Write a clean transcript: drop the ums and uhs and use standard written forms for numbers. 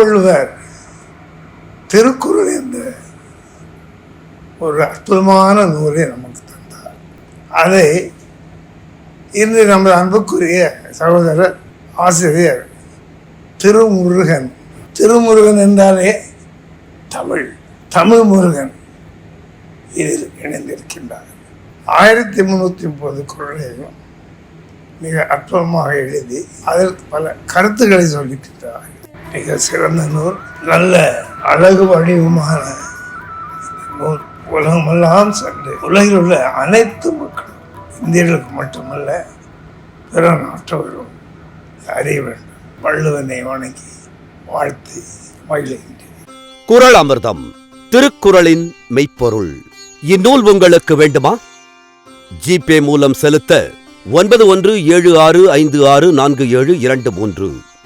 திருவள்ளுவர் திருக்குறள் என்ற ஒரு அற்புதமான நூலை நமக்கு தந்தார். அதை இன்று நமது அன்புக்குரிய சகோதரர் ஆசிரியர் திருமுருகன், திருமுருகன் என்றாலே தமிழ் முருகன் இதில் இணைந்திருக்கின்றார். 1330 குறளையும் மிக அற்புதமாக எழுதி அதில் பல கருத்துக்களை சொல்லிக்கின்றார். மிக சிறந்த நூல், நல்ல அழகு வடிவமான நூல். உலகமெல்லாம் சென்று உலகில் உள்ள அனைத்து மக்களும், இந்தியர்களுக்கு மட்டுமல்ல பிற நாட்டவர்களும் அறிய வேண்டும். வள்ளுவனை வணங்கி வாழ்த்து மகிழ்கின்றேன். குறள் அமிர்தம், திருக்குறளின் மெய்ப்பொருள். இந்நூல் உங்களுக்கு வேண்டுமா? ஜிபே மூலம் செலுத்த 9176564723